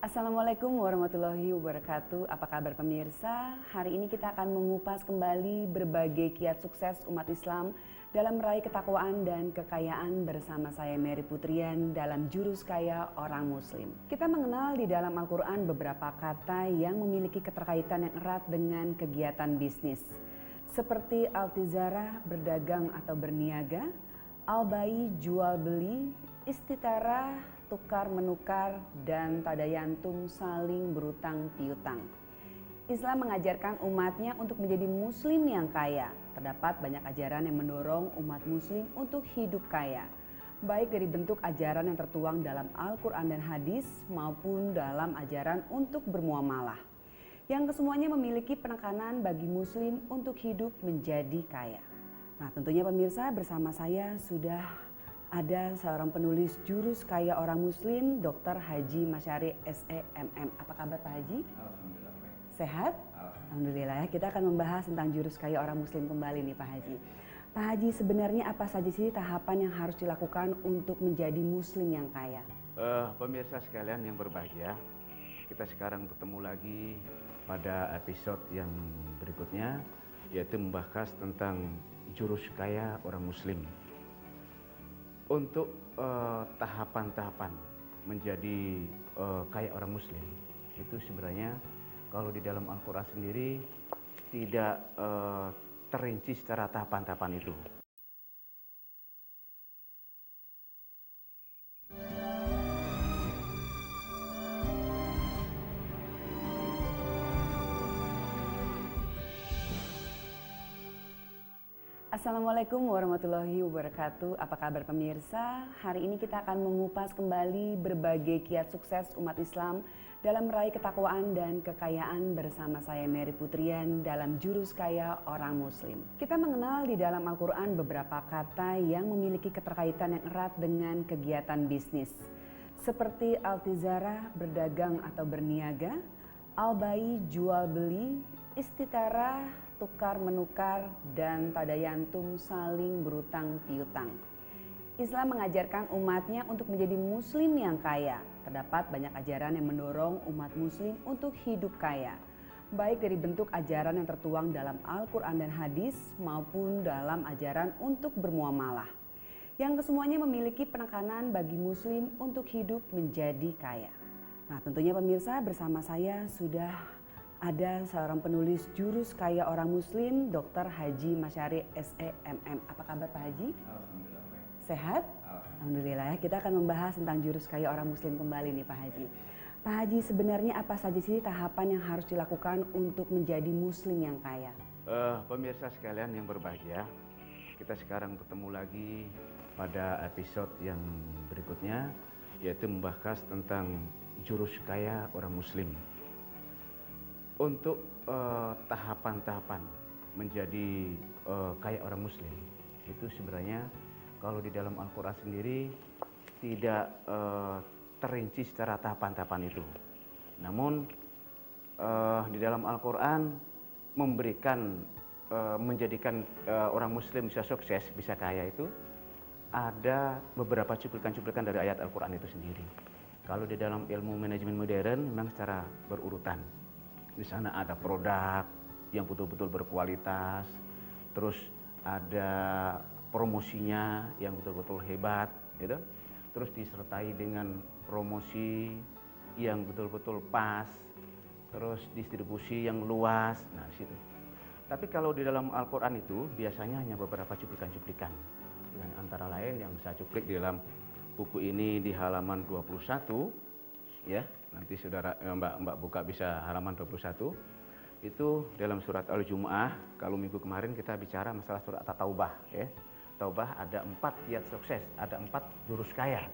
Assalamualaikum warahmatullahi wabarakatuh. Apa kabar pemirsa? Hari ini kita akan mengupas kembali berbagai kiat sukses umat Islam dalam meraih ketakwaan dan kekayaan bersama saya Mary Putrian dalam Jurus Kaya Orang Muslim. Kita mengenal di dalam Al-Quran beberapa kata yang memiliki keterkaitan yang erat dengan kegiatan bisnis. Seperti al-tizarah, berdagang atau berniaga, al-bai, jual beli, istitara, tukar menukar, dan tadayantum, saling berutang piutang. Islam mengajarkan umatnya untuk menjadi muslim yang kaya. Terdapat banyak ajaran yang mendorong umat muslim untuk hidup kaya, baik dari bentuk ajaran yang tertuang dalam Al-Quran dan hadis maupun dalam ajaran untuk bermuamalah, yang kesemuanya memiliki penekanan bagi muslim untuk hidup menjadi kaya. Nah, tentunya pemirsa, bersama saya sudah ada seorang penulis Jurus Kaya Orang Muslim, Dr. Haji Masyari SEMM. Apa kabar Pak Haji? Alhamdulillah. Sehat? Alhamdulillah. Kita akan membahas tentang Jurus Kaya Orang Muslim kembali nih Pak Haji. Pak Haji, sebenarnya apa saja sih tahapan yang harus dilakukan untuk menjadi muslim yang kaya? Pemirsa sekalian yang berbahagia, kita sekarang bertemu lagi pada episode yang berikutnya, yaitu membahas tentang Jurus Kaya Orang Muslim. Untuk tahapan-tahapan menjadi kaya orang muslim itu sebenarnya kalau di dalam Al-Quran sendiri tidak terinci secara tahapan-tahapan itu. Assalamualaikum warahmatullahi wabarakatuh. Apa kabar pemirsa? Hari ini kita akan mengupas kembali berbagai kiat sukses umat Islam dalam meraih ketakwaan dan kekayaan bersama saya Mary Putrian dalam Jurus Kaya Orang Muslim. Kita mengenal di dalam Al-Quran beberapa kata yang memiliki keterkaitan yang erat dengan kegiatan bisnis. Seperti al-tizarah, berdagang atau berniaga, al-bai, jual beli, istitara, tukar menukar, dan tadayantum, saling berutang piutang. Islam mengajarkan umatnya untuk menjadi muslim yang kaya. Terdapat banyak ajaran yang mendorong umat muslim untuk hidup kaya, baik dari bentuk ajaran yang tertuang dalam Al-Quran dan hadis maupun dalam ajaran untuk bermuamalah, yang kesemuanya memiliki penekanan bagi muslim untuk hidup menjadi kaya. Nah, tentunya pemirsa, bersama saya sudah ada seorang penulis Jurus Kaya Orang Muslim, Dr. Haji Masyari SEMM. Apa kabar Pak Haji? Alhamdulillah. Sehat? Alhamdulillah. Kita akan membahas tentang Jurus Kaya Orang Muslim kembali nih Pak Haji. Pak Haji, sebenarnya apa saja sih tahapan yang harus dilakukan untuk menjadi muslim yang kaya? Pemirsa sekalian yang berbahagia, kita sekarang bertemu lagi pada episode yang berikutnya, yaitu membahas tentang Jurus Kaya Orang Muslim. Untuk tahapan-tahapan menjadi kaya orang muslim itu sebenarnya kalau di dalam Al-Quran sendiri tidak terinci secara tahapan-tahapan itu. Namun di dalam Al-Quran memberikan menjadikan orang muslim bisa sukses, bisa kaya itu ada beberapa cuplikan-cuplikan dari ayat Al-Quran itu sendiri. Kalau di dalam ilmu manajemen modern memang secara berurutan. Di sana ada produk yang betul-betul berkualitas, terus ada promosinya yang betul-betul hebat, gitu. Terus disertai dengan promosi yang betul-betul pas, terus distribusi yang luas. Nah, situ. Tapi kalau di dalam Al-Quran itu biasanya hanya beberapa cuplikan-cuplikan. Yang antara lain yang saya cuplik di dalam buku ini di halaman 21, ya. Nanti saudara Mbak buka bisa halaman 21. Itu dalam surat Al-Jumu'ah. Kalau minggu kemarin kita bicara masalah surat At-Taubah, ya. Taubah ada 4 kiat sukses, ada 4 jurus kaya.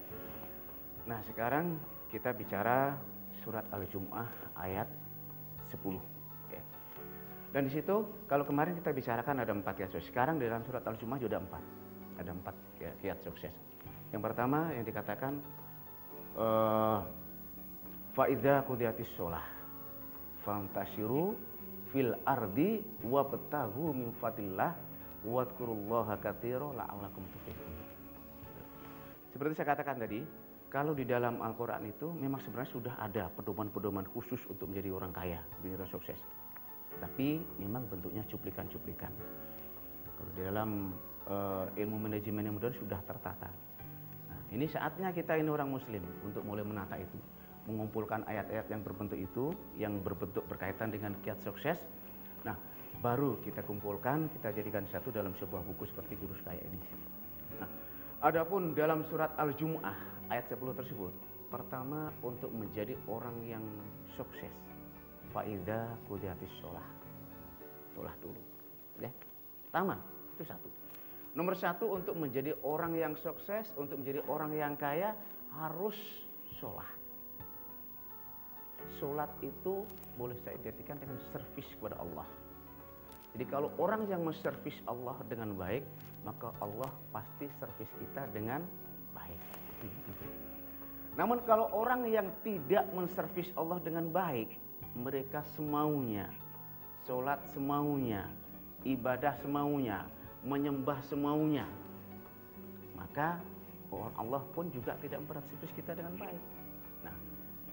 Nah, sekarang kita bicara surat Al-Jumu'ah ayat 10, ya. Dan di situ kalau kemarin kita bicarakan ada 4 kiat sukses. Sekarang dalam surat Al-Jumu'ah juga 4. Ada 4 kiat sukses. Yang pertama yang dikatakan Fa'idha qudiyatis sholah fantashiru fil ardi wabtaghu min fadlillah wadhkurullaha katsiran la'allakum tuflihun. Seperti saya katakan tadi, kalau di dalam Al-Quran itu memang sebenarnya sudah ada pedoman-pedoman khusus untuk menjadi orang kaya, menjadi orang sukses. Tapi memang bentuknya cuplikan-cuplikan. Kalau di dalam ilmu manajemen yang modern sudah tertata. Nah, ini saatnya kita ini orang Muslim untuk mulai menata itu, mengumpulkan ayat-ayat yang berbentuk itu, yang berbentuk berkaitan dengan kiat sukses. Nah, baru kita kumpulkan, kita jadikan satu dalam sebuah buku seperti Jurus Kaya ini. Nah, adapun dalam surat Al-Jumu'ah ayat 10 tersebut, pertama untuk menjadi orang yang sukses, faida qudiyatis sholah, sholah dulu. Ya, pertama itu satu. Nomor satu, untuk menjadi orang yang sukses, untuk menjadi orang yang kaya harus sholat. Sholat itu boleh saya identikan dengan servis kepada Allah. Jadi kalau orang yang menservis Allah dengan baik, maka Allah pasti servis kita dengan baik. Namun kalau orang yang tidak menservis Allah dengan baik, mereka semaunya, sholat semaunya, ibadah semaunya, menyembah semaunya, maka Allah pun juga tidak memperservis kita dengan baik. Nah,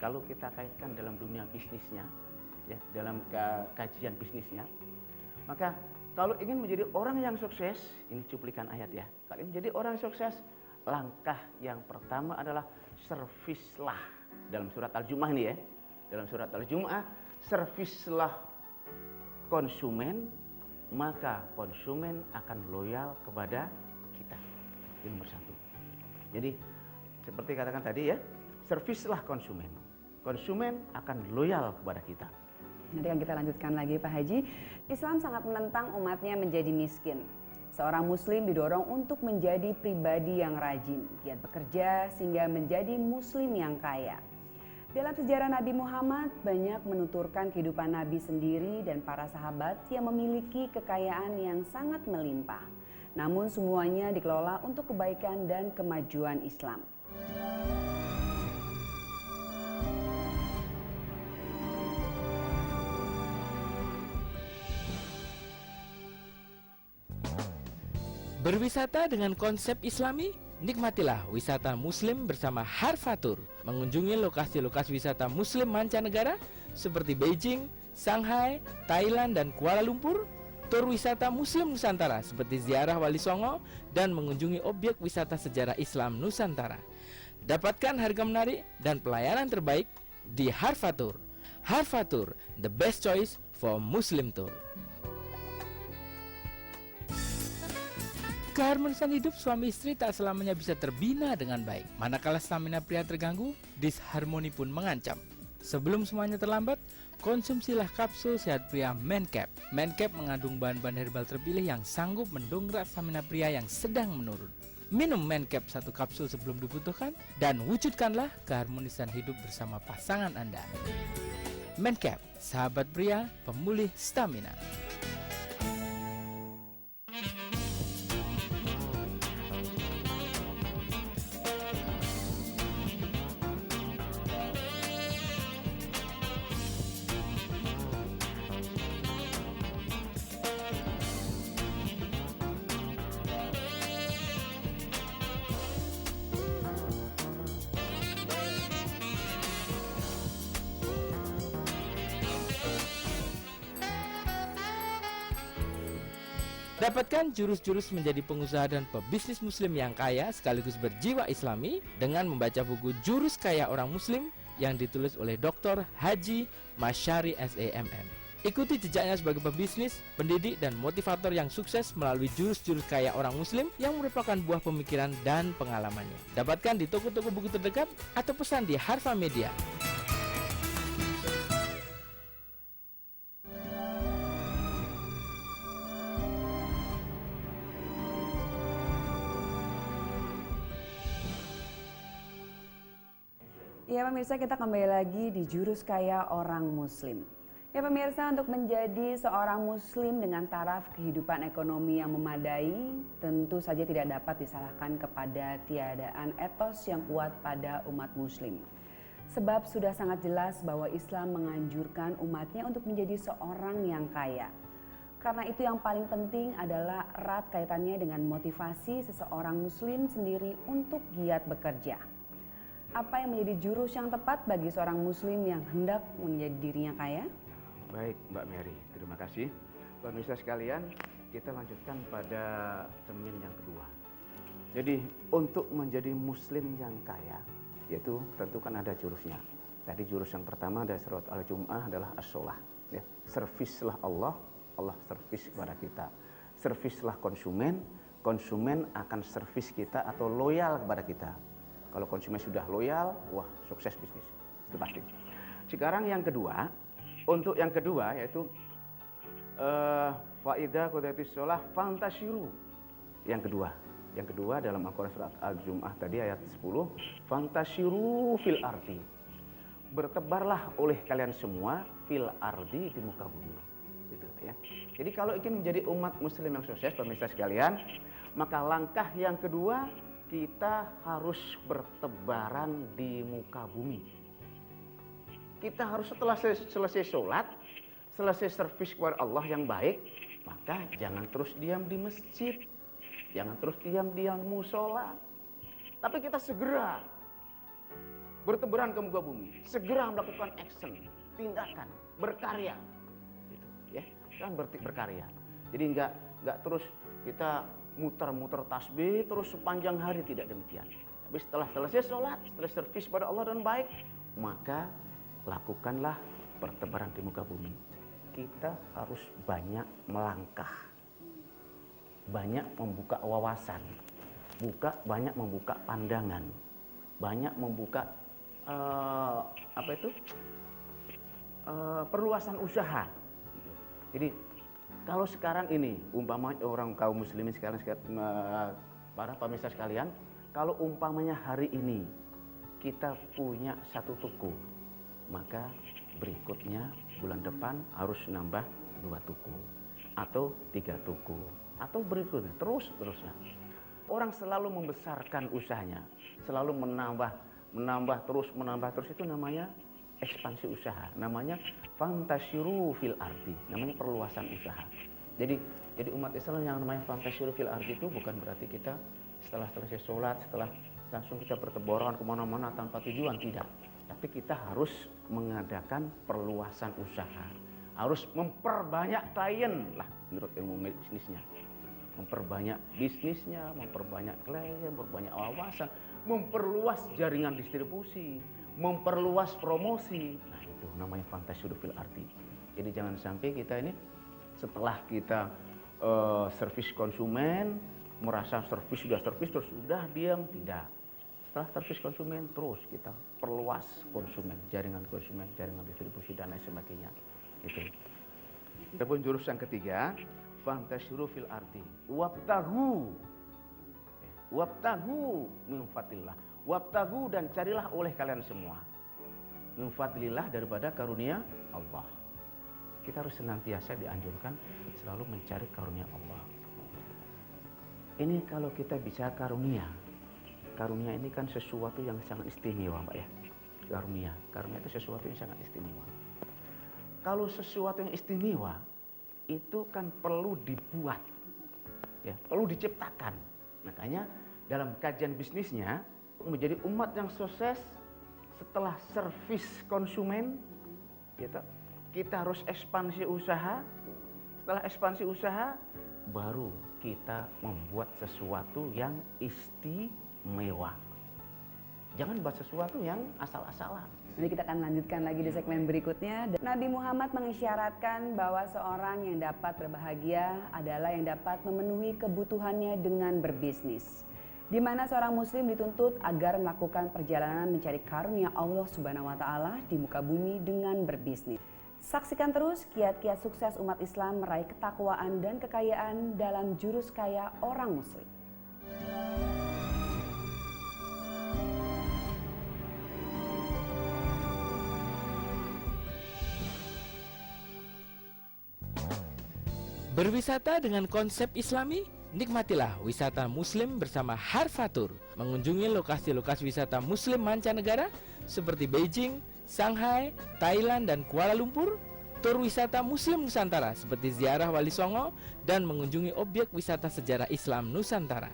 kalau kita kaitkan dalam dunia bisnisnya, ya, dalam kajian bisnisnya, maka kalau ingin menjadi orang yang sukses, ini cuplikan ayat ya. Kalau ingin menjadi orang yang sukses, langkah yang pertama adalah servislah. Dalam surat Al-Jumu'ah ini ya, dalam surat Al-Jumu'ah, servislah konsumen, maka konsumen akan loyal kepada kita. Ini nomor satu. Jadi seperti katakan tadi ya, servislah konsumen. Konsumen akan loyal kepada kita. Nanti akan kita lanjutkan lagi Pak Haji. Islam sangat menentang umatnya menjadi miskin. Seorang muslim didorong untuk menjadi pribadi yang rajin, giat bekerja sehingga menjadi muslim yang kaya. Dalam sejarah Nabi Muhammad banyak menuturkan kehidupan Nabi sendiri dan para sahabat yang memiliki kekayaan yang sangat melimpah. Namun semuanya dikelola untuk kebaikan dan kemajuan Islam. Berwisata dengan konsep Islami, nikmatilah wisata Muslim bersama Harfatur. Mengunjungi lokasi-lokasi wisata Muslim mancanegara seperti Beijing, Shanghai, Thailand, dan Kuala Lumpur. Tur wisata Muslim Nusantara seperti ziarah Wali Songo dan mengunjungi objek wisata sejarah Islam Nusantara. Dapatkan harga menarik dan pelayanan terbaik di Harfatur. Harfatur, the best choice for Muslim tour. Keharmonisan hidup suami istri tak selamanya bisa terbina dengan baik. Manakala stamina pria terganggu, disharmoni pun mengancam. Sebelum semuanya terlambat, konsumsilah kapsul sehat pria Mencap. Mencap mengandung bahan-bahan herbal terpilih yang sanggup mendongkrak stamina pria yang sedang menurun. Minum Mencap 1 kapsul sebelum dibutuhkan dan wujudkanlah keharmonisan hidup bersama pasangan Anda. Mencap, sahabat pria, pemulih stamina. Dapatkan jurus-jurus menjadi pengusaha dan pebisnis muslim yang kaya sekaligus berjiwa islami dengan membaca buku Jurus Kaya Orang Muslim yang ditulis oleh Dr. Haji Masyari SEMM. Ikuti jejaknya sebagai pebisnis, pendidik, dan motivator yang sukses melalui jurus-jurus kaya orang muslim yang merupakan buah pemikiran dan pengalamannya. Dapatkan di toko-toko buku terdekat atau pesan di Harfa Media. Ya pemirsa, kita kembali lagi di Jurus Kaya Orang Muslim. Ya pemirsa, untuk menjadi seorang muslim dengan taraf kehidupan ekonomi yang memadai, tentu saja tidak dapat disalahkan kepada tiadaan etos yang kuat pada umat muslim. Sebab sudah sangat jelas bahwa Islam menganjurkan umatnya untuk menjadi seorang yang kaya. Karena itu yang paling penting adalah erat kaitannya dengan motivasi seseorang muslim sendiri untuk giat bekerja. Apa yang menjadi jurus yang tepat bagi seorang muslim yang hendak menjadi dirinya kaya? Baik Mbak Mary, terima kasih. Pemirsa sekalian, kita lanjutkan pada cermin yang kedua. Jadi untuk menjadi muslim yang kaya, yaitu tentu kan ada jurusnya. Tadi jurus yang pertama dari surat Al-Jum'ah adalah as-sholah. Ya, servislah Allah, Allah servis kepada kita. Servislah konsumen, konsumen akan servis kita atau loyal kepada kita. Kalau konsumen sudah loyal, wah sukses bisnis, itu pasti. Sekarang yang kedua, untuk yang kedua yaitu faida qudatish shalah fantashiru. Yang kedua dalam Al-Qur'an surat Al-Jum'ah tadi ayat 10, fantashiru fil ardi. Bertebarlah oleh kalian semua fil ardi, di muka bumi. Gitu, ya. Jadi kalau ingin menjadi umat muslim yang sukses, pemirsa sekalian, maka langkah yang kedua, kita harus bertebaran di muka bumi. Kita harus setelah selesai sholat, selesai servis kepada Allah yang baik, maka jangan terus diam di masjid, jangan terus diam di musola, tapi kita segera bertebaran ke muka bumi, segera melakukan action, tindakan, berkarya, gitu, ya, kan berkarya. Jadi nggak terus kita muter-muter tasbih terus sepanjang hari, tidak demikian. Tapi setelah selesai sholat, setelah servis pada Allah dan baik, maka lakukanlah pertebaran di muka bumi. Kita harus banyak melangkah, banyak membuka wawasan, banyak membuka pandangan, banyak membuka perluasan usaha. Jadi kalau sekarang ini, umpamanya orang kaum muslimin sekarang, para pemirsa sekalian, kalau umpamanya hari ini kita punya satu toko, maka berikutnya bulan depan harus nambah 2 toko, atau 3 toko, atau berikutnya, terusnya. Orang selalu membesarkan usahanya, selalu menambah terus, itu namanya ekspansi usaha, namanya fantasyiru fil ardi, namanya perluasan usaha. Jadi umat Islam yang namanya fantasyiru fil ardi itu bukan berarti kita setelah selesai sholat, setelah langsung kita bertebaran kemana-mana tanpa tujuan, tidak. Tapi kita harus mengadakan perluasan usaha, harus memperbanyak klien lah menurut ilmu bisnisnya, memperbanyak bisnisnya, memperbanyak klien, memperbanyak wawasan, memperluas jaringan distribusi, memperluas promosi. Nah, itu namanya fantasyiru fil ardi. Jadi jangan sampai kita ini setelah kita servis konsumen, merasa servis terus sudah diam, tidak. Setelah servis konsumen terus kita perluas konsumen, jaringan distribusi dan lain sebagainya. Gitu. Adapun jurus yang ketiga, fantasyiru fil ardi wabtahu min fadlillah. Wabtahu, dan carilah oleh kalian semua min fadlillah, daripada karunia Allah. Kita harus senantiasa dianjurkan selalu mencari karunia Allah. Ini kalau kita bicara karunia ini kan sesuatu yang sangat istimewa, Mbak ya. Karunia itu sesuatu yang sangat istimewa. Kalau sesuatu yang istimewa itu kan perlu dibuat, ya, perlu diciptakan. Makanya dalam kajian bisnisnya, menjadi umat yang sukses setelah servis konsumen, gitu, kita harus ekspansi usaha. Setelah ekspansi usaha, baru kita membuat sesuatu yang istimewa. Jangan buat sesuatu yang asal-asalan. Nanti kita akan lanjutkan lagi di segmen berikutnya. Nabi Muhammad mengisyaratkan bahwa seorang yang dapat berbahagia adalah yang dapat memenuhi kebutuhannya dengan berbisnis, di mana seorang muslim dituntut agar melakukan perjalanan mencari karunia Allah Subhanahu wa taala di muka bumi dengan berbisnis. Saksikan terus kiat-kiat sukses umat Islam meraih ketakwaan dan kekayaan dalam jurus kaya orang muslim. Berwisata dengan konsep Islami? Nikmatilah wisata muslim bersama Harfatur. Mengunjungi lokasi-lokasi wisata muslim mancanegara seperti Beijing, Shanghai, Thailand, dan Kuala Lumpur. Tur wisata muslim Nusantara seperti ziarah Wali Songo dan mengunjungi objek wisata sejarah Islam Nusantara.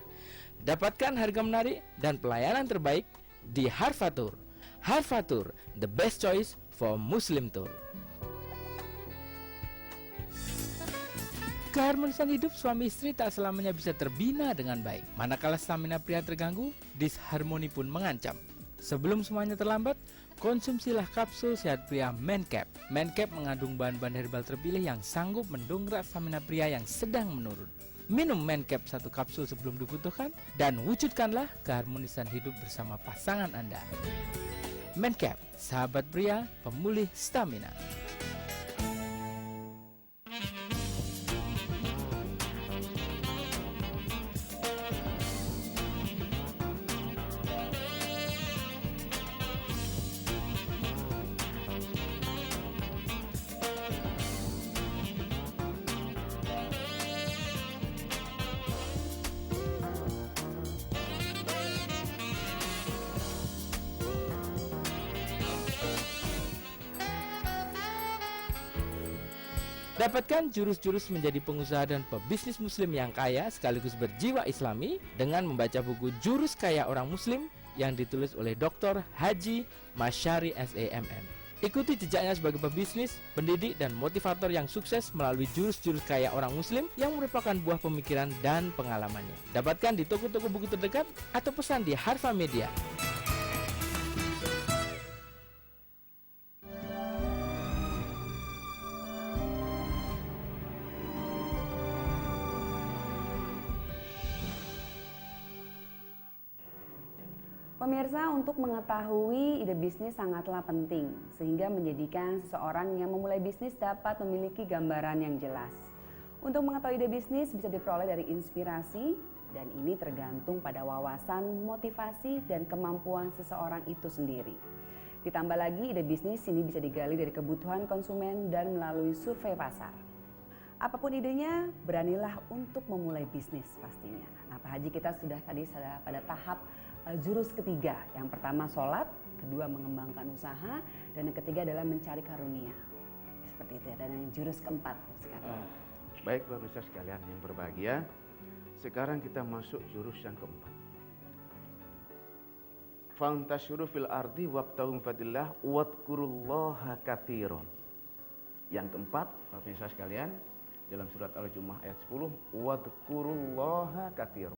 Dapatkan harga menarik dan pelayanan terbaik di Harfatur. Harfatur, the best choice for Muslim tour. Keharmonisan hidup suami istri tak selamanya bisa terbina dengan baik. Manakala stamina pria terganggu, disharmoni pun mengancam. Sebelum semuanya terlambat, konsumsilah kapsul sehat pria Mencap. Mencap mengandung bahan-bahan herbal terpilih yang sanggup mendongkrak stamina pria yang sedang menurun. Minum Mencap 1 kapsul sebelum dibutuhkan dan wujudkanlah keharmonisan hidup bersama pasangan Anda. Mencap, sahabat pria, pemulih stamina. Dapatkan jurus-jurus menjadi pengusaha dan pebisnis muslim yang kaya sekaligus berjiwa islami dengan membaca buku Jurus Kaya Orang Muslim yang ditulis oleh Dr. Haji Masyari SEMM. Ikuti jejaknya sebagai pebisnis, pendidik, dan motivator yang sukses melalui jurus-jurus kaya orang muslim yang merupakan buah pemikiran dan pengalamannya. Dapatkan di toko-toko buku terdekat atau pesan di Harfa Media. Pemirsa, untuk mengetahui ide bisnis sangatlah penting, sehingga menjadikan seseorang yang memulai bisnis dapat memiliki gambaran yang jelas. Untuk mengetahui ide bisnis bisa diperoleh dari inspirasi, dan ini tergantung pada wawasan, motivasi, dan kemampuan seseorang itu sendiri. Ditambah lagi, ide bisnis ini bisa digali dari kebutuhan konsumen dan melalui survei pasar. Apapun idenya, beranilah untuk memulai bisnis pastinya. Nah, Pak Haji, kita sudah pada tahap jurus ketiga. Yang pertama sholat, kedua mengembangkan usaha, dan yang ketiga adalah mencari karunia. Seperti itu ya, dan yang jurus keempat sekarang. Baik pemirsa sekalian yang berbahagia, sekarang kita masuk jurus yang keempat. Fantashiru fil ardi wabtaghu fadillah wadhkurullaha katsiran. Yang keempat, pemirsa sekalian, dalam surat Al-Jumu'ah ayat 10, wadhkurullaha katsiran.